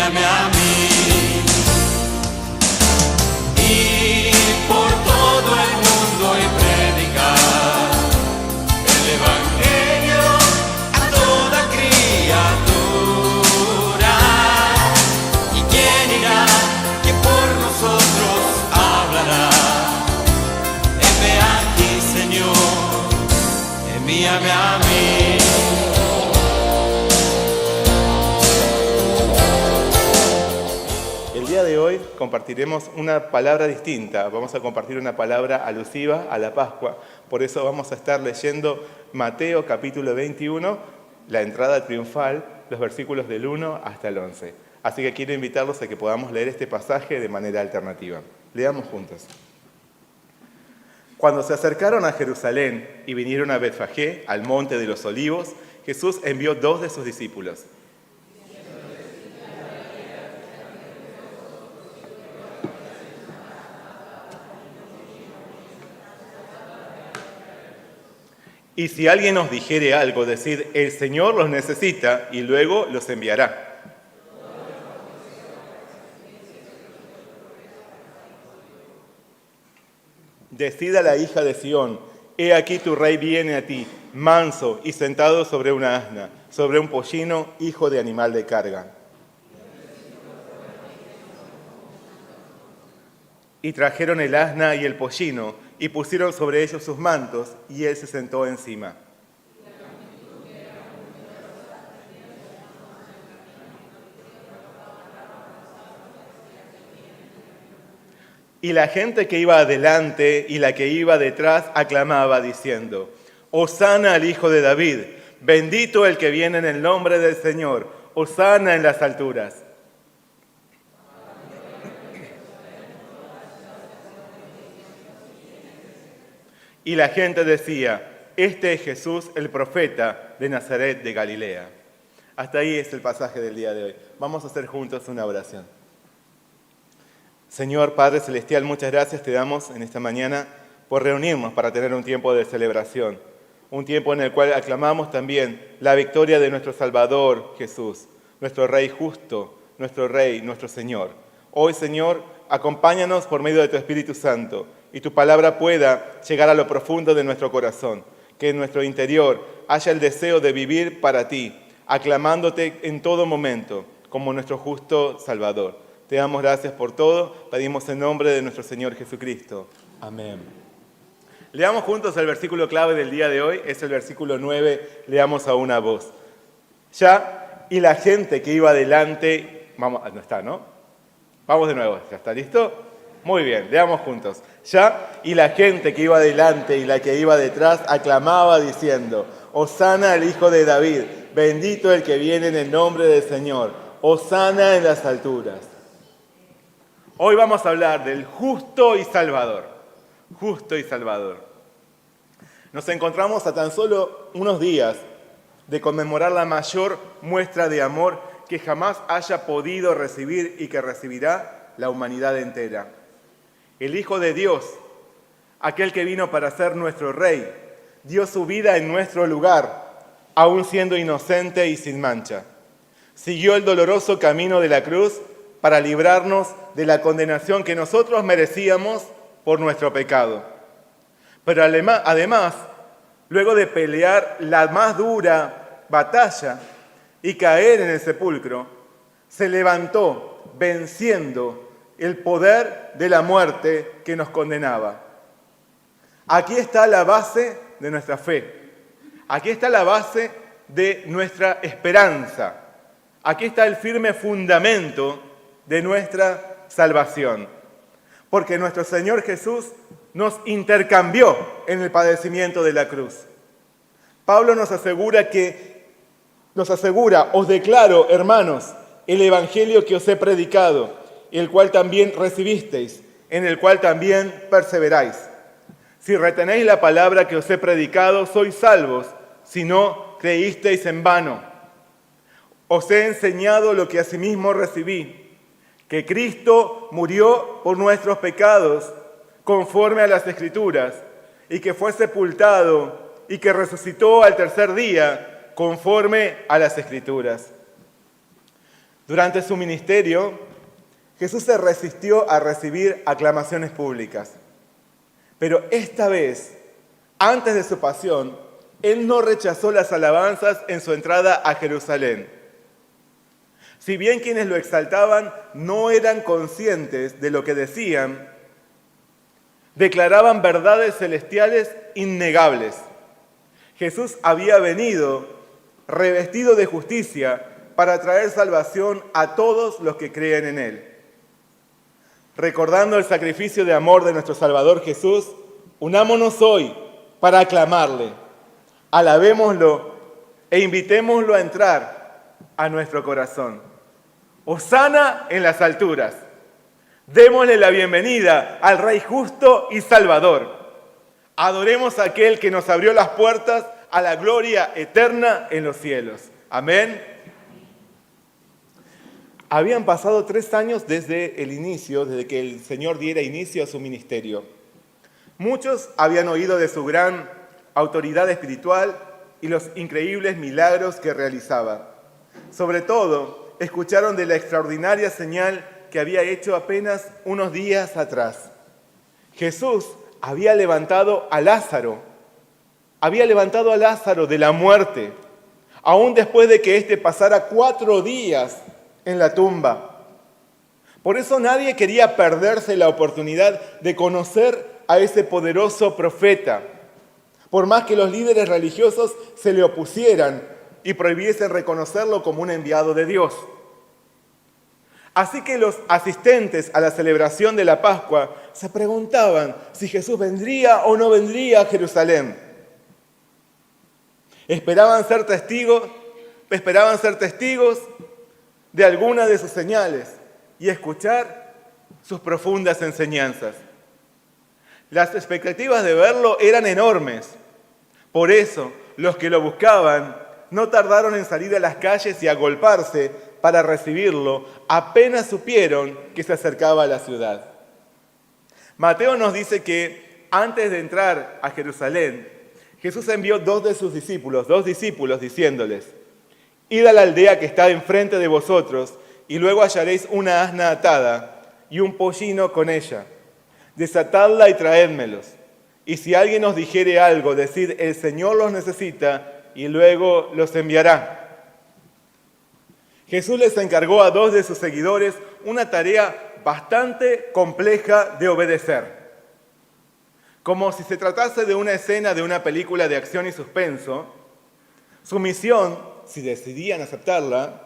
envíame a mí. Y por todo el mundo y predicar el Evangelio a toda criatura. ¿Y quién irá? Que por nosotros hablará. Heme aquí, Señor, envíame a mí. El día de hoy compartiremos una palabra distinta. Vamos a compartir una palabra alusiva a la Pascua. Por eso vamos a estar leyendo Mateo capítulo 21, la entrada triunfal, los versículos del 1 hasta el 11. Así que quiero invitarlos a que podamos leer este pasaje de manera alternativa. Leamos juntos. Cuando se acercaron a Jerusalén y vinieron a Betfagé, al monte de los Olivos, Jesús envió 2 de sus discípulos. Y si alguien os dijere algo, decid, el Señor los necesita, y luego los enviará. Decid a la hija de Sión, he aquí tu rey viene a ti, manso y sentado sobre una asna, sobre un pollino, hijo de animal de carga. Y trajeron el asna y el pollino, y pusieron sobre ellos sus mantos, y él se sentó encima. Y la gente que iba adelante y la que iba detrás aclamaba diciendo, Hosana al Hijo de David, bendito el que viene en el nombre del Señor, Hosana en las alturas. Y la gente decía, este es Jesús el profeta de Nazaret de Galilea. Hasta ahí es el pasaje del día de hoy. Vamos a hacer juntos una oración. Señor Padre Celestial, muchas gracias te damos en esta mañana por reunirnos para tener un tiempo de celebración. Un tiempo en el cual aclamamos también la victoria de nuestro Salvador Jesús, nuestro Rey justo, nuestro Rey, nuestro Señor. Hoy, Señor, acompáñanos por medio de tu Espíritu Santo y tu palabra pueda llegar a lo profundo de nuestro corazón, que en nuestro interior haya el deseo de vivir para ti, aclamándote en todo momento como nuestro justo Salvador. Te damos gracias por todo, pedimos en nombre de nuestro Señor Jesucristo. Amén. Leamos juntos el versículo clave del día de hoy, es el versículo 9, leamos a una voz. Ya, y la gente que iba adelante, vamos, no está, ¿no? Vamos de nuevo, ¿ya está listo? Muy bien, leamos juntos. Ya, y la gente que iba adelante y la que iba detrás aclamaba diciendo, Hosana al Hijo de David, bendito el que viene en el nombre del Señor, Hosana en las alturas. Hoy vamos a hablar del justo y salvador. Justo y salvador. Nos encontramos a tan solo unos días de conmemorar la mayor muestra de amor que jamás haya podido recibir y que recibirá la humanidad entera. El Hijo de Dios, aquel que vino para ser nuestro Rey, dio su vida en nuestro lugar, aún siendo inocente y sin mancha. Siguió el doloroso camino de la cruz para librarnos de la condenación que nosotros merecíamos por nuestro pecado. Pero además, luego de pelear la más dura batalla y caer en el sepulcro, se levantó venciendo el poder de la muerte que nos condenaba. Aquí está la base de nuestra fe. Aquí está la base de nuestra esperanza. Aquí está el firme fundamento de nuestra salvación. Porque nuestro Señor Jesús nos intercambió en el padecimiento de la cruz. Pablo nos asegura, os declaro, hermanos, el evangelio que os he predicado, el cual también recibisteis, en el cual también perseveráis. Si retenéis la palabra que os he predicado, sois salvos, si no creísteis en vano. Os he enseñado lo que asimismo recibí, que Cristo murió por nuestros pecados, conforme a las Escrituras, y que fue sepultado y que resucitó al tercer día, conforme a las Escrituras. Durante su ministerio, Jesús se resistió a recibir aclamaciones públicas. Pero esta vez, antes de su pasión, Él no rechazó las alabanzas en su entrada a Jerusalén. Si bien quienes lo exaltaban no eran conscientes de lo que decían, declaraban verdades celestiales innegables. Jesús había venido revestido de justicia para traer salvación a todos los que creen en Él. Recordando el sacrificio de amor de nuestro Salvador Jesús, unámonos hoy para aclamarle, alabémoslo e invitémoslo a entrar a nuestro corazón. Hosana en las alturas. Démosle la bienvenida al Rey justo y Salvador. Adoremos a aquel que nos abrió las puertas a la gloria eterna en los cielos. Amén. Habían pasado 3 años desde el inicio, desde que el Señor diera inicio a su ministerio. Muchos habían oído de su gran autoridad espiritual y los increíbles milagros que realizaba. Sobre todo, escucharon de la extraordinaria señal que había hecho apenas unos días atrás. Jesús había levantado a Lázaro de la muerte, aún después de que éste pasara 4 días en la tumba. Por eso nadie quería perderse la oportunidad de conocer a ese poderoso profeta, por más que los líderes religiosos se le opusieran y prohibiesen reconocerlo como un enviado de Dios. Así que los asistentes a la celebración de la Pascua se preguntaban si Jesús vendría o no vendría a Jerusalén. Esperaban ser testigos de alguna de sus señales y escuchar sus profundas enseñanzas. Las expectativas de verlo eran enormes. Por eso, los que lo buscaban no tardaron en salir a las calles y agolparse para recibirlo, apenas supieron que se acercaba a la ciudad. Mateo nos dice que antes de entrar a Jerusalén, Jesús envió 2 de sus discípulos, diciéndoles: id a la aldea que está enfrente de vosotros, y luego hallaréis una asna atada y un pollino con ella. Desatadla y traédmelos. Y si alguien os dijere algo, decid: el Señor los necesita, y luego los enviará. Jesús les encargó a 2 de sus seguidores una tarea bastante compleja de obedecer. Como si se tratase de una escena de una película de acción y suspenso, su misión, si decidían aceptarla,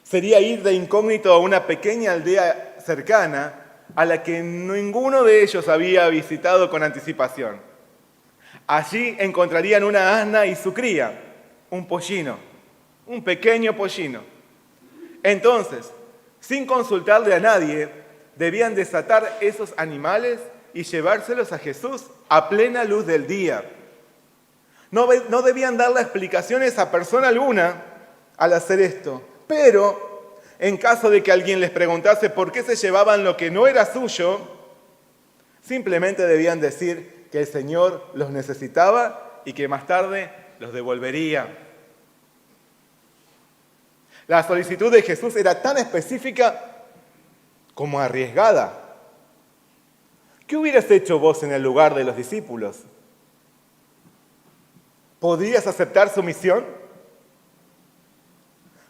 sería ir de incógnito a una pequeña aldea cercana a la que ninguno de ellos había visitado con anticipación. Allí encontrarían una asna y su cría, un pollino, un pequeño pollino. Entonces, sin consultarle a nadie, debían desatar esos animales y llevárselos a Jesús a plena luz del día. No debían darle explicaciones a persona alguna al hacer esto, pero en caso de que alguien les preguntase por qué se llevaban lo que no era suyo, simplemente debían decir que el Señor los necesitaba y que más tarde los devolvería. La solicitud de Jesús era tan específica como arriesgada. ¿Qué hubieras hecho vos en el lugar de los discípulos? ¿Podrías aceptar su misión?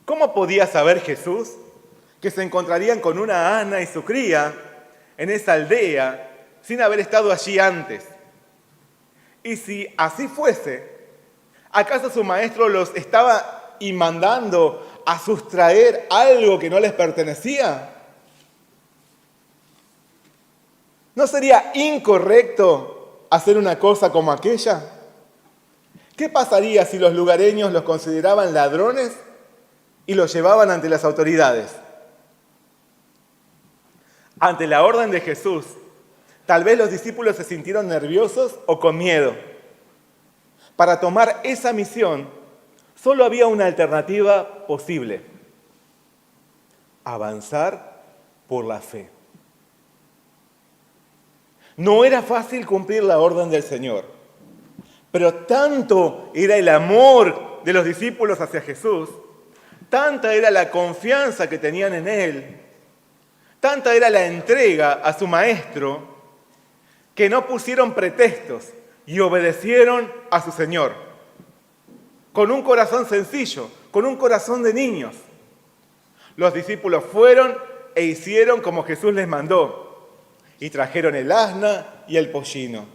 ¿Cómo podía saber Jesús que se encontrarían con una asna y su cría en esa aldea sin haber estado allí antes? Y si así fuese, ¿acaso su maestro los estaba mandando a sustraer algo que no les pertenecía? ¿No sería incorrecto hacer una cosa como aquella? ¿Qué pasaría si los lugareños los consideraban ladrones y los llevaban ante las autoridades? Ante la orden de Jesús, tal vez los discípulos se sintieron nerviosos o con miedo. Para tomar esa misión, solo había una alternativa posible: avanzar por la fe. No era fácil cumplir la orden del Señor, pero tanto era el amor de los discípulos hacia Jesús, Tanta era la confianza que tenían en Él, tanta era la entrega a su Maestro, que no pusieron pretextos y obedecieron a su Señor. Con un corazón sencillo, con un corazón de niños. Los discípulos fueron e hicieron como Jesús les mandó, y trajeron el asna y el pollino.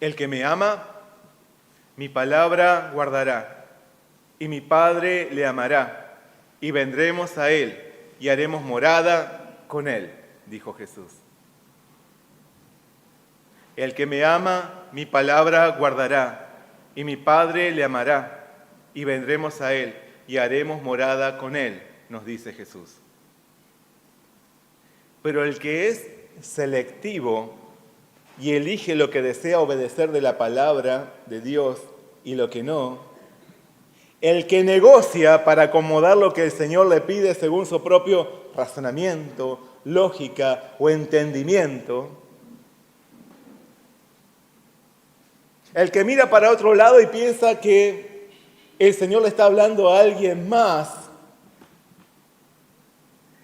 El que me ama, mi palabra guardará, y mi Padre le amará, y vendremos a Él, y haremos morada con Él, dijo Jesús. El que me ama, mi palabra guardará, y mi Padre le amará, y vendremos a Él, y haremos morada con Él, nos dice Jesús. Pero el que es selectivo y elige lo que desea obedecer de la palabra de Dios y lo que no, el que negocia para acomodar lo que el Señor le pide según su propio razonamiento, lógica o entendimiento, el que mira para otro lado y piensa que el Señor le está hablando a alguien más,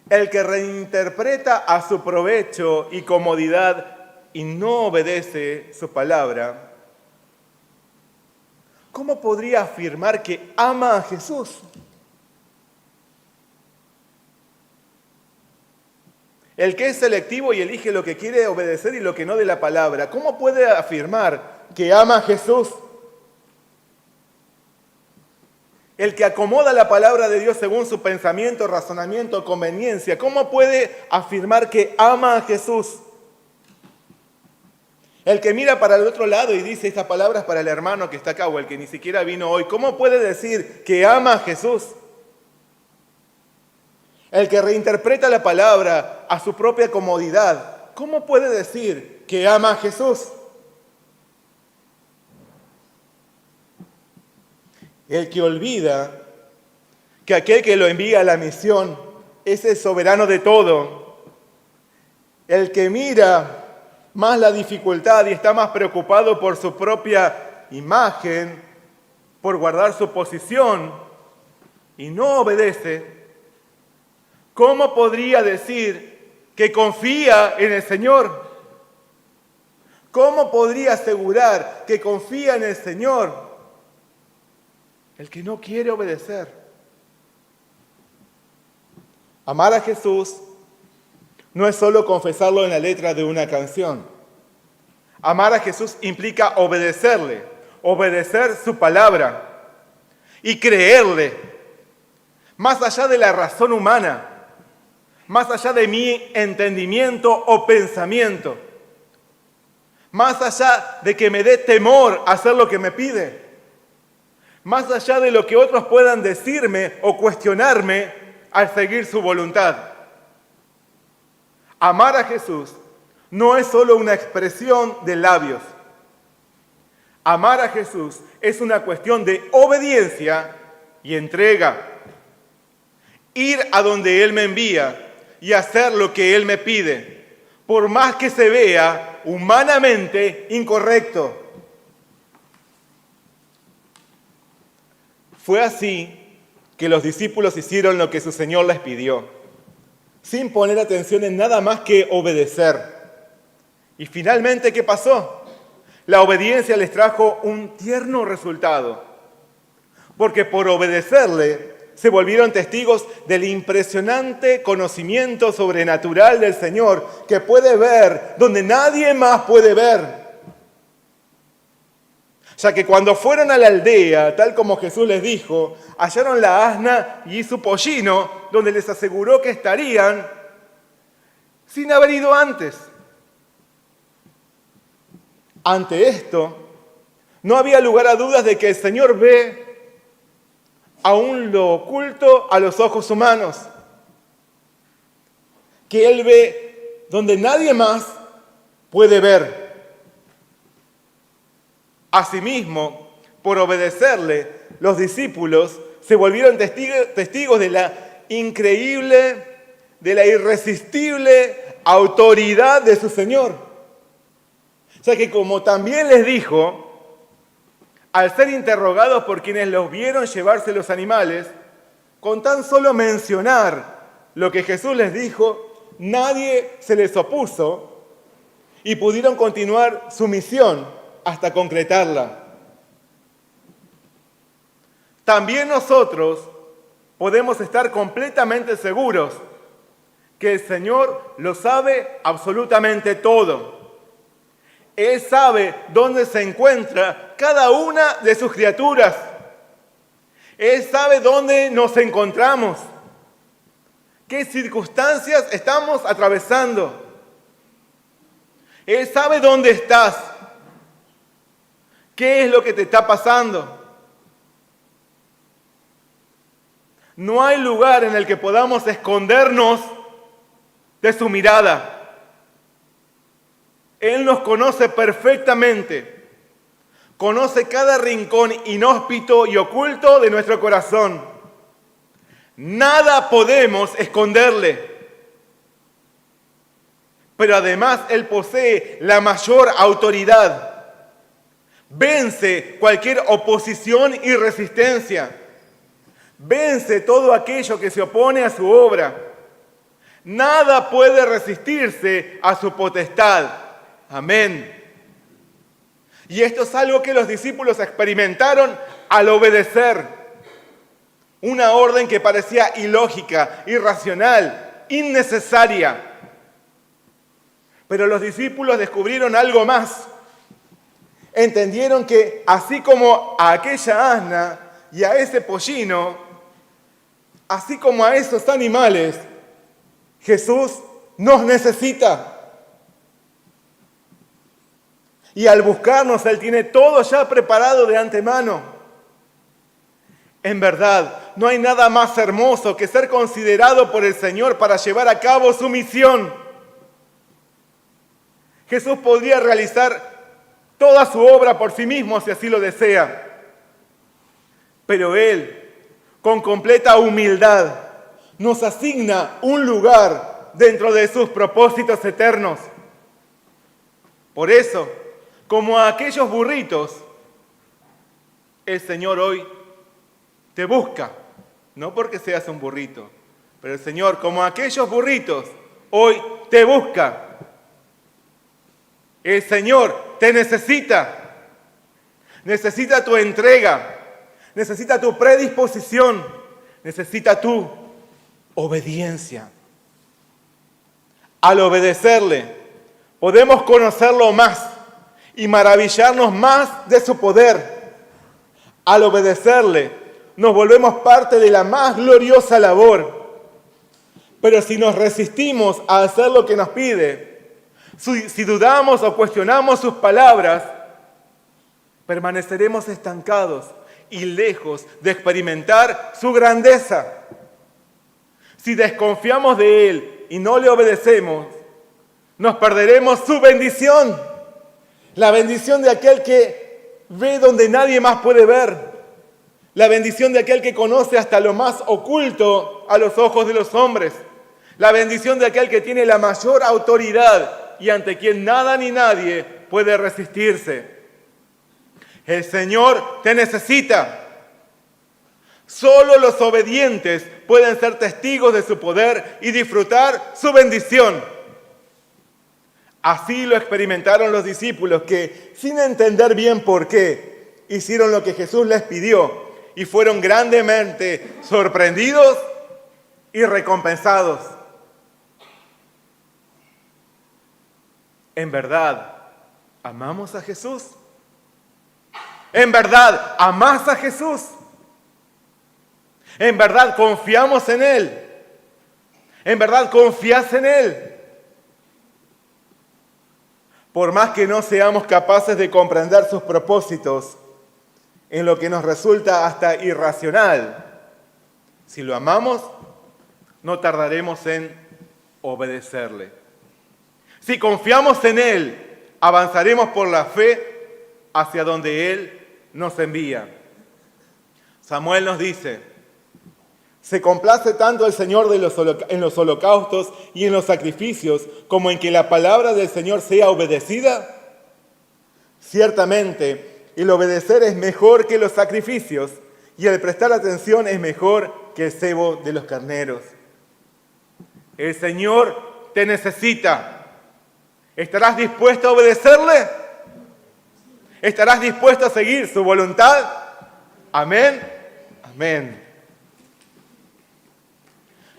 el que reinterpreta a su provecho y comodidad y no obedece su palabra, ¿cómo podría afirmar que ama a Jesús? El que es selectivo y elige lo que quiere obedecer y lo que no de la palabra, ¿cómo puede afirmar que ama a Jesús? El que acomoda la palabra de Dios según su pensamiento, razonamiento, conveniencia, ¿cómo puede afirmar que ama a Jesús? El que mira para el otro lado y dice estas palabras para el hermano que está acá o el que ni siquiera vino hoy, ¿cómo puede decir que ama a Jesús? El que reinterpreta la palabra a su propia comodidad, ¿cómo puede decir que ama a Jesús? El que olvida que aquel que lo envía a la misión es el soberano de todo. El que mira más la dificultad y está más preocupado por su propia imagen, por guardar su posición y no obedece, ¿cómo podría decir que confía en el Señor? ¿Cómo podría asegurar que confía en el Señor el que no quiere obedecer? Amar a Jesús no es solo confesarlo en la letra de una canción. Amar a Jesús implica obedecerle, obedecer su palabra y creerle, más allá de la razón humana, más allá de mi entendimiento o pensamiento, más allá de que me dé temor hacer lo que me pide, más allá de lo que otros puedan decirme o cuestionarme al seguir su voluntad. Amar a Jesús no es solo una expresión de labios. Amar a Jesús es una cuestión de obediencia y entrega. Ir a donde Él me envía y hacer lo que Él me pide, por más que se vea humanamente incorrecto. Fue así que los discípulos hicieron lo que su Señor les pidió, sin poner atención en nada más que obedecer. Y finalmente, ¿qué pasó? La obediencia les trajo un tierno resultado, porque por obedecerle se volvieron testigos del impresionante conocimiento sobrenatural del Señor, que puede ver donde nadie más puede ver. Ya que cuando fueron a la aldea, tal como Jesús les dijo, hallaron la asna y su pollino, donde les aseguró que estarían sin haber ido antes. Ante esto, no había lugar a dudas de que el Señor ve aún lo oculto a los ojos humanos, que Él ve donde nadie más puede ver. Asimismo, por obedecerle, los discípulos se volvieron testigos de la increíble, de la irresistible autoridad de su Señor. O sea que como también les dijo, al ser interrogados por quienes los vieron llevarse los animales, con tan solo mencionar lo que Jesús les dijo, nadie se les opuso y pudieron continuar su misión hasta concretarla. También nosotros podemos estar completamente seguros que el Señor lo sabe absolutamente todo. Él sabe dónde se encuentra cada una de sus criaturas. Él sabe dónde nos encontramos, qué circunstancias estamos atravesando. Él sabe dónde estás, qué es lo que te está pasando. No hay lugar en el que podamos escondernos de su mirada. Él nos conoce perfectamente. Conoce cada rincón inhóspito y oculto de nuestro corazón. Nada podemos esconderle. Pero además Él posee la mayor autoridad. Vence cualquier oposición y resistencia. Vence todo aquello que se opone a su obra. Nada puede resistirse a su potestad. Amén. Y esto es algo que los discípulos experimentaron al obedecer. Una orden que parecía ilógica, irracional, innecesaria. Pero los discípulos descubrieron algo más. Entendieron que así como a aquella asna y a ese pollino, así como a esos animales, Jesús nos necesita. Y al buscarnos, Él tiene todo ya preparado de antemano. En verdad, no hay nada más hermoso que ser considerado por el Señor para llevar a cabo su misión. Jesús podría realizar toda su obra por sí mismo si así lo desea. Pero Él, con completa humildad, nos asigna un lugar dentro de sus propósitos eternos. Por eso, como a aquellos burritos, el Señor hoy te busca, no porque seas un burrito, pero el Señor, como a aquellos burritos, hoy te busca. El Señor te necesita tu entrega, necesita tu predisposición, necesita tu obediencia. Al obedecerle, podemos conocerlo más y maravillarnos más de su poder. Al obedecerle, nos volvemos parte de la más gloriosa labor. Pero si nos resistimos a hacer lo que nos pide, si dudamos o cuestionamos sus palabras, permaneceremos estancados y lejos de experimentar su grandeza. Si desconfiamos de Él y no le obedecemos, nos perderemos su bendición. La bendición de aquel que ve donde nadie más puede ver. La bendición de aquel que conoce hasta lo más oculto a los ojos de los hombres. La bendición de aquel que tiene la mayor autoridad y ante quien nada ni nadie puede resistirse. El Señor te necesita. Solo los obedientes pueden ser testigos de su poder y disfrutar su bendición. Así lo experimentaron los discípulos que, sin entender bien por qué, hicieron lo que Jesús les pidió y fueron grandemente sorprendidos y recompensados. ¿En verdad amamos a Jesús? ¿En verdad amás a Jesús? ¿En verdad confiamos en Él? ¿En verdad confías en Él? Por más que no seamos capaces de comprender sus propósitos, en lo que nos resulta hasta irracional, si lo amamos, no tardaremos en obedecerle. Si confiamos en Él, avanzaremos por la fe hacia donde Él nos envía. Samuel nos dice: ¿se complace tanto el Señor en los holocaustos y en los sacrificios como en que la palabra del Señor sea obedecida? Ciertamente, el obedecer es mejor que los sacrificios y el prestar atención es mejor que el cebo de los carneros. El Señor te necesita. ¿Estarás dispuesto a obedecerle? ¿Estarás dispuesto a seguir su voluntad? Amén. Amén.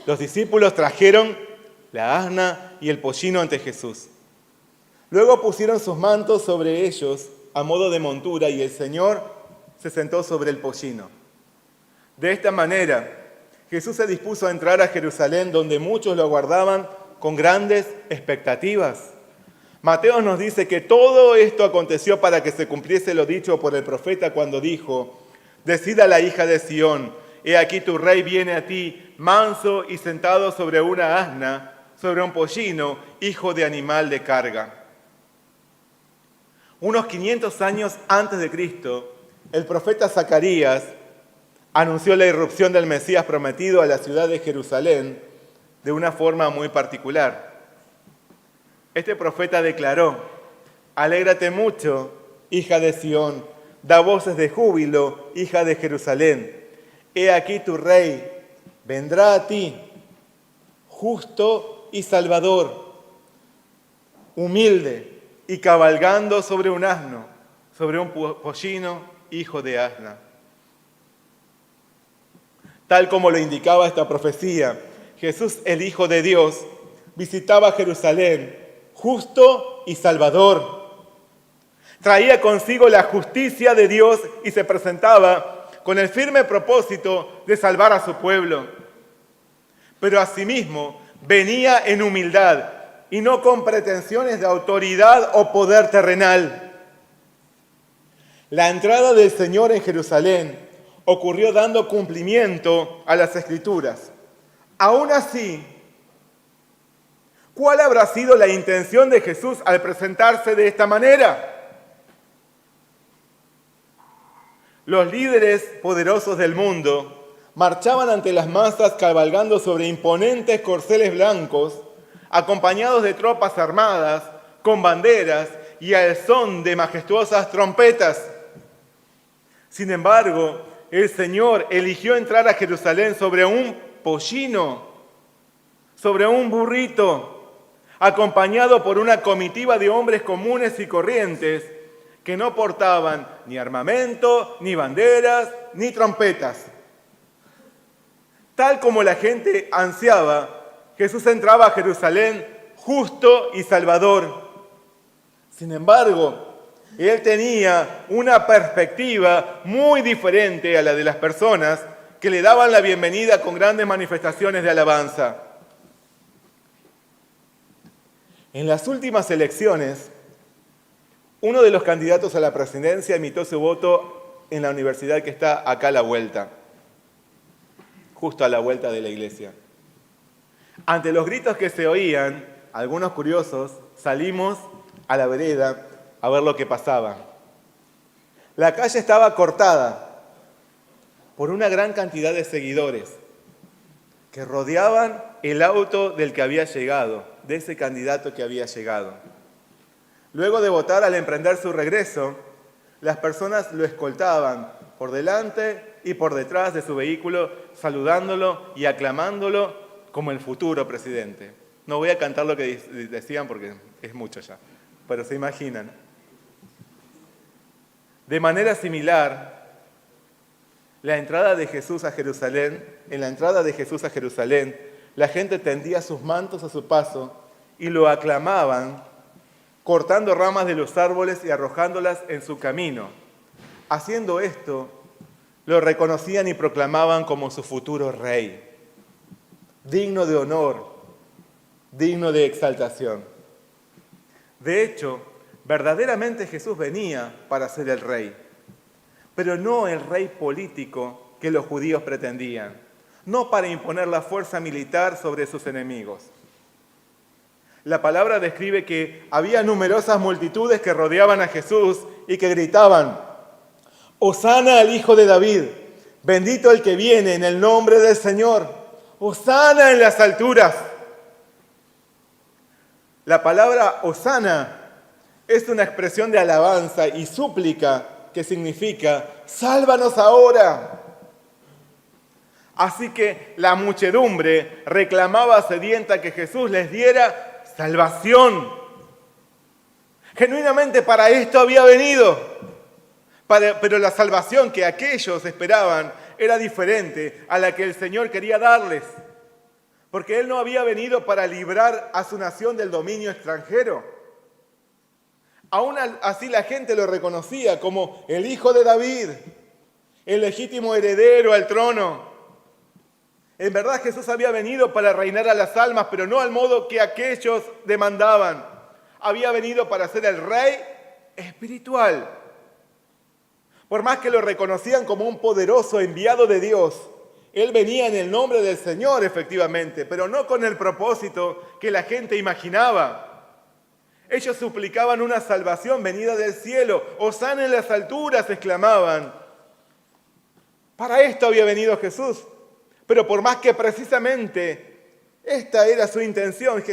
Los discípulos trajeron la asna y el pollino ante Jesús. Luego pusieron sus mantos sobre ellos a modo de montura y el Señor se sentó sobre el pollino. De esta manera, Jesús se dispuso a entrar a Jerusalén, donde muchos lo aguardaban con grandes expectativas. Mateo nos dice que todo esto aconteció para que se cumpliese lo dicho por el profeta cuando dijo: «Decida la hija de Sión, he aquí tu rey viene a ti, manso y sentado sobre una asna, sobre un pollino, hijo de animal de carga». Unos 500 años antes de Cristo, el profeta Zacarías anunció la irrupción del Mesías prometido a la ciudad de Jerusalén de una forma muy particular. Este profeta declaró: «Alégrate mucho, hija de Sión, da voces de júbilo, hija de Jerusalén. He aquí tu rey, vendrá a ti, justo y salvador, humilde y cabalgando sobre un asno, sobre un pollino, hijo de asna». Tal como lo indicaba esta profecía, Jesús, el Hijo de Dios, visitaba Jerusalén, justo y salvador. Traía consigo la justicia de Dios y se presentaba con el firme propósito de salvar a su pueblo. Pero asimismo venía en humildad y no con pretensiones de autoridad o poder terrenal. La entrada del Señor en Jerusalén ocurrió dando cumplimiento a las Escrituras. Aún así, ¿cuál habrá sido la intención de Jesús al presentarse de esta manera? Los líderes poderosos del mundo marchaban ante las masas cabalgando sobre imponentes corceles blancos, acompañados de tropas armadas, con banderas y al son de majestuosas trompetas. Sin embargo, el Señor eligió entrar a Jerusalén sobre un pollino, sobre un burrito, acompañado por una comitiva de hombres comunes y corrientes que no portaban ni armamento, ni banderas, ni trompetas. Tal como la gente ansiaba, Jesús entraba a Jerusalén justo y salvador. Sin embargo, Él tenía una perspectiva muy diferente a la de las personas que le daban la bienvenida con grandes manifestaciones de alabanza. En las últimas elecciones, uno de los candidatos a la presidencia emitió su voto en la universidad que está acá a la vuelta, justo a la vuelta de la iglesia. Ante los gritos que se oían, algunos curiosos salimos a la vereda a ver lo que pasaba. La calle estaba cortada por una gran cantidad de seguidores que rodeaban el auto del que había llegado, de ese candidato que había llegado. Luego de votar, al emprender su regreso, las personas lo escoltaban por delante y por detrás de su vehículo, saludándolo y aclamándolo como el futuro presidente. No voy a cantar lo que decían porque es mucho ya, pero se imaginan. De manera similar, en la entrada de Jesús a Jerusalén, la gente tendía sus mantos a su paso y lo aclamaban, cortando ramas de los árboles y arrojándolas en su camino. Haciendo esto, lo reconocían y proclamaban como su futuro rey, digno de honor, digno de exaltación. De hecho, verdaderamente Jesús venía para ser el rey, pero no el rey político que los judíos pretendían, no para imponer la fuerza militar sobre sus enemigos. La palabra describe que había numerosas multitudes que rodeaban a Jesús y que gritaban: «Hosana al Hijo de David, bendito el que viene en el nombre del Señor, hosana en las alturas». La palabra hosana es una expresión de alabanza y súplica que significa sálvanos ahora. Así que la muchedumbre reclamaba sedienta que Jesús les diera salvación. Genuinamente para esto había venido. Pero la salvación que aquellos esperaban era diferente a la que el Señor quería darles. Porque Él no había venido para librar a su nación del dominio extranjero. Aún así la gente lo reconocía como el Hijo de David, el legítimo heredero al trono. En verdad Jesús había venido para reinar a las almas, pero no al modo que aquellos demandaban. Había venido para ser el rey espiritual. Por más que lo reconocían como un poderoso enviado de Dios, Él venía en el nombre del Señor, efectivamente, pero no con el propósito que la gente imaginaba. Ellos suplicaban una salvación venida del cielo. Hosana en las alturas, exclamaban. Para esto había venido Jesús. Pero por más que precisamente esta era su intención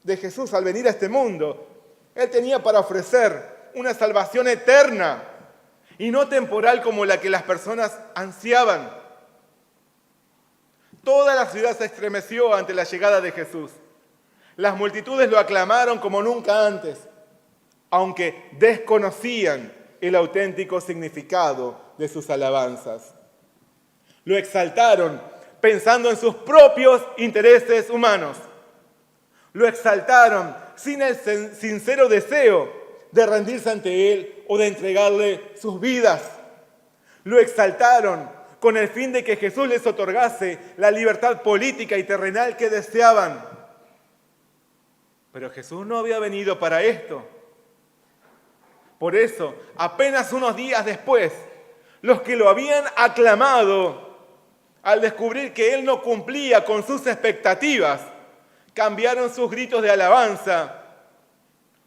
de Jesús al venir a este mundo, Él tenía para ofrecer una salvación eterna y no temporal como la que las personas ansiaban. Toda la ciudad se estremeció ante la llegada de Jesús. Las multitudes lo aclamaron como nunca antes, aunque desconocían el auténtico significado de sus alabanzas. Lo exaltaron pensando en sus propios intereses humanos. Lo exaltaron sin el sincero deseo de rendirse ante Él o de entregarle sus vidas. Lo exaltaron con el fin de que Jesús les otorgase la libertad política y terrenal que deseaban. Pero Jesús no había venido para esto. Por eso, apenas unos días después, los que lo habían aclamado, al descubrir que Él no cumplía con sus expectativas, cambiaron sus gritos de alabanza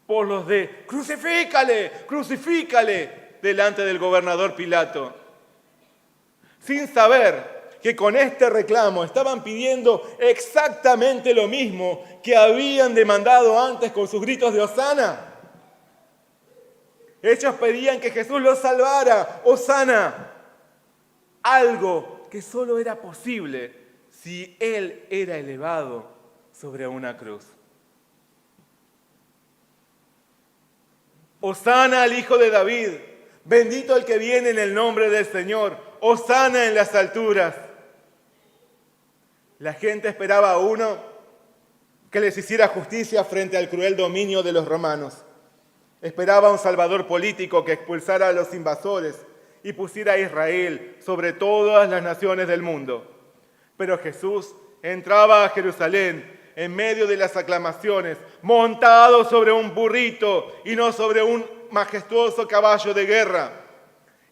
por los de «¡Crucifícale! ¡Crucifícale!» delante del gobernador Pilato. Sin saber que con este reclamo estaban pidiendo exactamente lo mismo que habían demandado antes con sus gritos de Hosana. Ellos pedían que Jesús los salvara, Hosana, algo que solo era posible si Él era elevado sobre una cruz. Hosana al Hijo de David, bendito el que viene en el nombre del Señor, Hosana en las alturas. La gente esperaba a uno que les hiciera justicia frente al cruel dominio de los romanos. Esperaba a un salvador político que expulsara a los invasores y pusiera a Israel sobre todas las naciones del mundo. Pero Jesús entraba a Jerusalén en medio de las aclamaciones, montado sobre un burrito y no sobre un majestuoso caballo de guerra.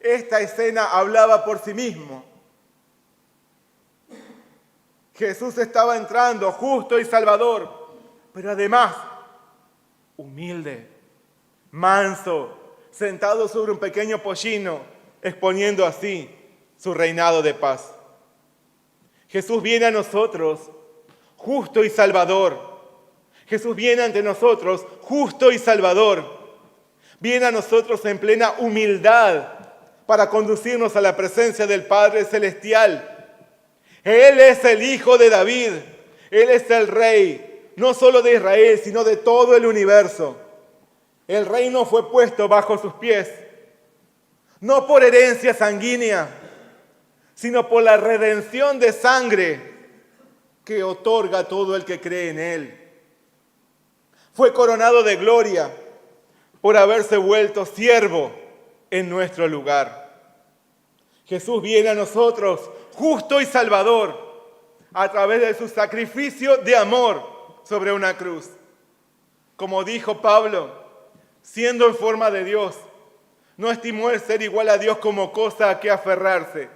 Esta escena hablaba por sí mismo. Jesús estaba entrando justo y salvador, pero además humilde, manso, sentado sobre un pequeño pollino, exponiendo así su reinado de paz. Jesús viene a nosotros, justo y salvador. Jesús viene ante nosotros, justo y salvador. Viene a nosotros en plena humildad para conducirnos a la presencia del Padre Celestial. Él es el Hijo de David. Él es el Rey, no solo de Israel, sino de todo el universo. El reino fue puesto bajo sus pies, no por herencia sanguínea, sino por la redención de sangre que otorga a todo el que cree en Él. Fue coronado de gloria por haberse vuelto siervo en nuestro lugar. Jesús viene a nosotros, justo y salvador, a través de su sacrificio de amor sobre una cruz. Como dijo Pablo, siendo en forma de Dios, no estimó el ser igual a Dios como cosa a que aferrarse,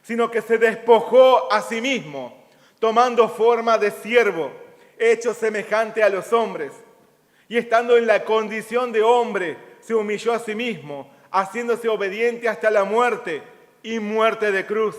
sino que se despojó a sí mismo, tomando forma de siervo, hecho semejante a los hombres, y estando en la condición de hombre, se humilló a sí mismo, haciéndose obediente hasta la muerte y muerte de cruz,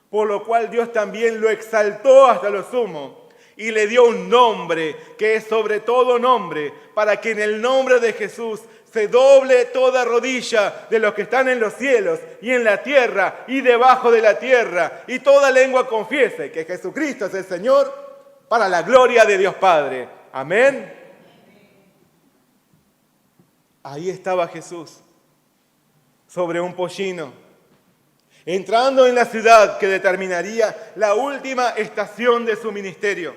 por lo cual Dios también lo exaltó hasta lo sumo y le dio un nombre que es sobre todo nombre, para que en el nombre de Jesús se doble toda rodilla de los que están en los cielos y en la tierra y debajo de la tierra, y toda lengua confiese que Jesucristo es el Señor, para la gloria de Dios Padre. Amén. Ahí estaba Jesús, sobre un pollino, entrando en la ciudad que determinaría la última estación de su ministerio.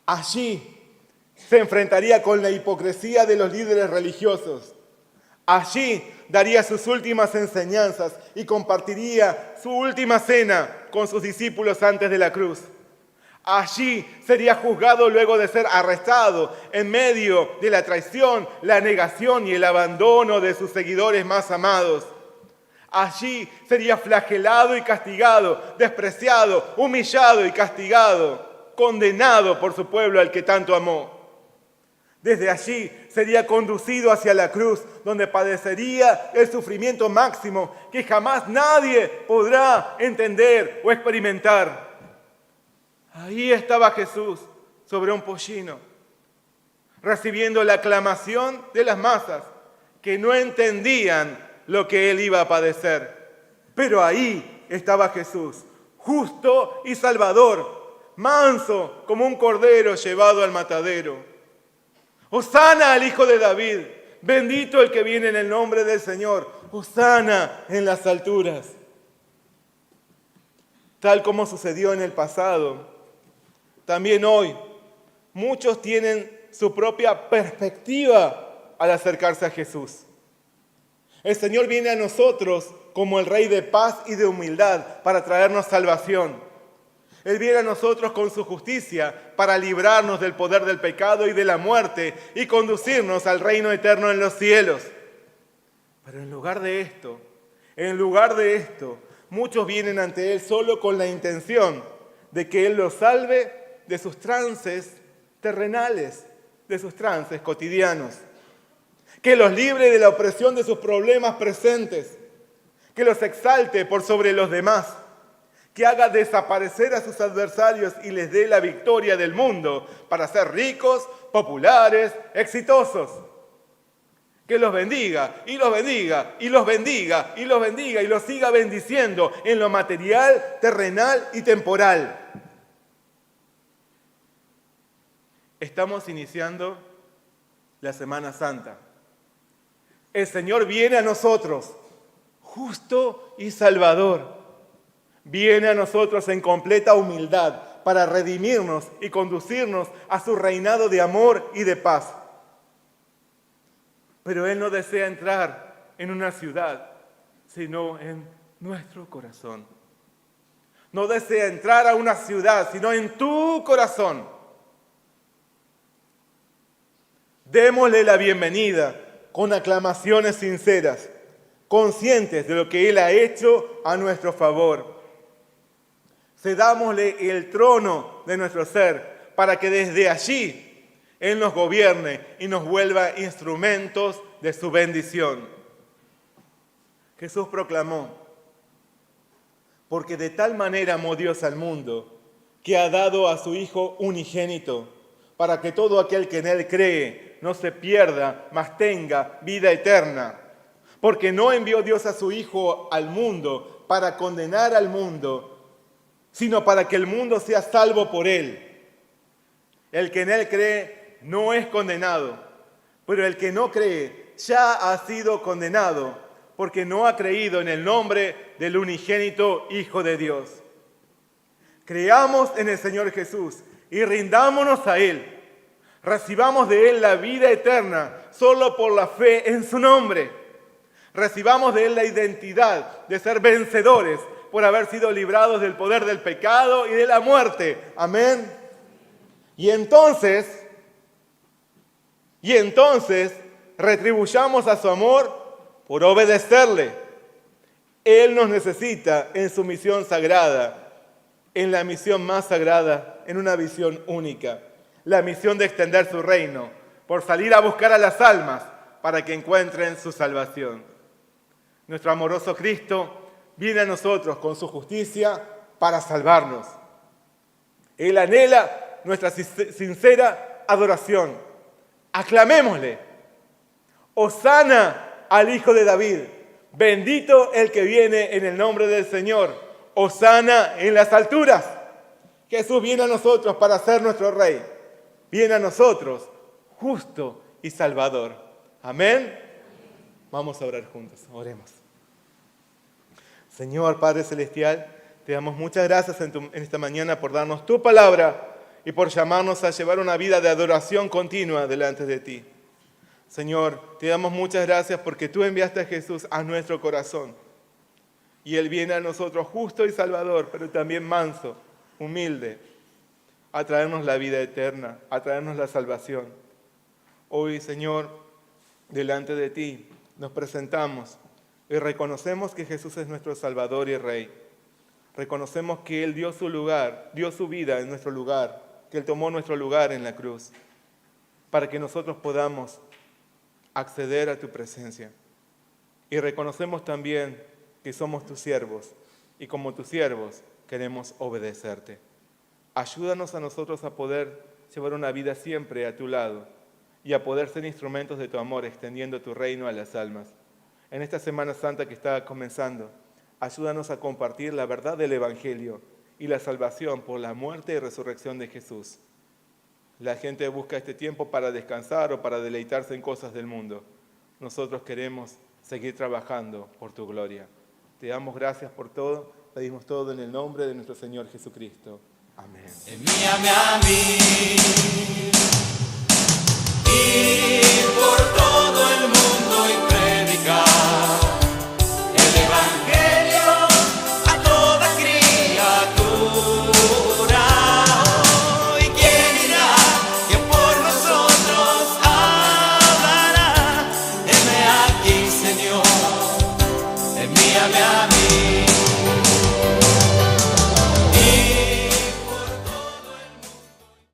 Allí se enfrentaría con la hipocresía de los líderes religiosos. Allí daría sus últimas enseñanzas y compartiría su última cena con sus discípulos antes de la cruz. Allí sería juzgado luego de ser arrestado en medio de la traición, la negación y el abandono de sus seguidores más amados. Allí sería flagelado y castigado, despreciado, humillado y castigado, condenado por su pueblo al que tanto amó. Desde allí sería conducido hacia la cruz, donde padecería el sufrimiento máximo que jamás nadie podrá entender o experimentar. Ahí estaba Jesús, sobre un pollino, recibiendo la aclamación de las masas que no entendían lo que él iba a padecer. Pero ahí estaba Jesús, justo y salvador, manso como un cordero llevado al matadero. Hosana al Hijo de David, bendito el que viene en el nombre del Señor, hosana en las alturas. Tal como sucedió en el pasado, también hoy muchos tienen su propia perspectiva al acercarse a Jesús. El Señor viene a nosotros como el Rey de paz y de humildad para traernos salvación. Él viene a nosotros con su justicia para librarnos del poder del pecado y de la muerte y conducirnos al reino eterno en los cielos. Pero en lugar de esto, muchos vienen ante Él solo con la intención de que Él los salve de sus trances terrenales, de sus trances cotidianos. Que los libre de la opresión de sus problemas presentes, que los exalte por sobre los demás, que haga desaparecer a sus adversarios y les dé la victoria del mundo para ser ricos, populares, exitosos. Que los bendiga, y los bendiga, y los bendiga, y los bendiga, y los siga bendiciendo en lo material, terrenal y temporal. Estamos iniciando la Semana Santa. El Señor viene a nosotros, justo y salvador. Viene a nosotros en completa humildad para redimirnos y conducirnos a su reinado de amor y de paz. Pero Él no desea entrar en una ciudad, sino en nuestro corazón. No desea entrar a una ciudad, sino en tu corazón. Démosle la bienvenida con aclamaciones sinceras, conscientes de lo que Él ha hecho a nuestro favor. Cedámosle el trono de nuestro ser para que desde allí Él nos gobierne y nos vuelva instrumentos de su bendición. Jesús proclamó: porque de tal manera amó Dios al mundo, que ha dado a su Hijo unigénito, para que todo aquel que en Él cree no se pierda, mas tenga vida eterna. Porque no envió Dios a su Hijo al mundo para condenar al mundo, sino para que el mundo sea salvo por Él. El que en Él cree no es condenado, pero el que no cree ya ha sido condenado, porque no ha creído en el nombre del unigénito Hijo de Dios. Creamos en el Señor Jesús y rindámonos a Él. Recibamos de Él la vida eterna solo por la fe en su nombre. Recibamos de Él la identidad de ser vencedores por haber sido librados del poder del pecado y de la muerte. Amén. Y entonces retribuyamos a su amor por obedecerle. Él nos necesita en su misión sagrada, en la misión más sagrada, en una visión única. La misión de extender su reino, por salir a buscar a las almas para que encuentren su salvación. Nuestro amoroso Cristo viene a nosotros con su justicia para salvarnos. Él anhela nuestra sincera adoración. Aclamémosle, Hosana al Hijo de David. Bendito el que viene en el nombre del Señor. Hosana en las alturas. Jesús viene a nosotros para ser nuestro Rey. Viene a nosotros, justo y salvador. Amén. Vamos a orar juntos. Oremos. Señor Padre Celestial, te damos muchas gracias en esta mañana por darnos tu palabra y por llamarnos a llevar una vida de adoración continua delante de ti. Señor, te damos muchas gracias porque tú enviaste a Jesús a nuestro corazón. Y Él viene a nosotros justo y salvador, pero también manso, humilde, a traernos la vida eterna, a traernos la salvación. Hoy, Señor, delante de ti nos presentamos y reconocemos que Jesús es nuestro Salvador y Rey. Reconocemos que Él dio su lugar, dio su vida en nuestro lugar, que Él tomó nuestro lugar en la cruz, para que nosotros podamos acceder a tu presencia. Y reconocemos también que somos tus siervos, y como tus siervos queremos obedecerte. Ayúdanos a nosotros a poder llevar una vida siempre a tu lado, y a poder ser instrumentos de tu amor, extendiendo tu reino a las almas. En esta Semana Santa que está comenzando, ayúdanos a compartir la verdad del Evangelio y la salvación por la muerte y resurrección de Jesús. La gente busca este tiempo para descansar o para deleitarse en cosas del mundo. Nosotros queremos seguir trabajando por tu gloria. Te damos gracias por todo, pedimos todo en el nombre de nuestro Señor Jesucristo. Amén. Envíame a mí, ir por todo el mundo y predicar el Evangelio a toda criatura. ¿Y quién irá? ¿Quién por nosotros hablará? Heme aquí, Señor, envíame a mí.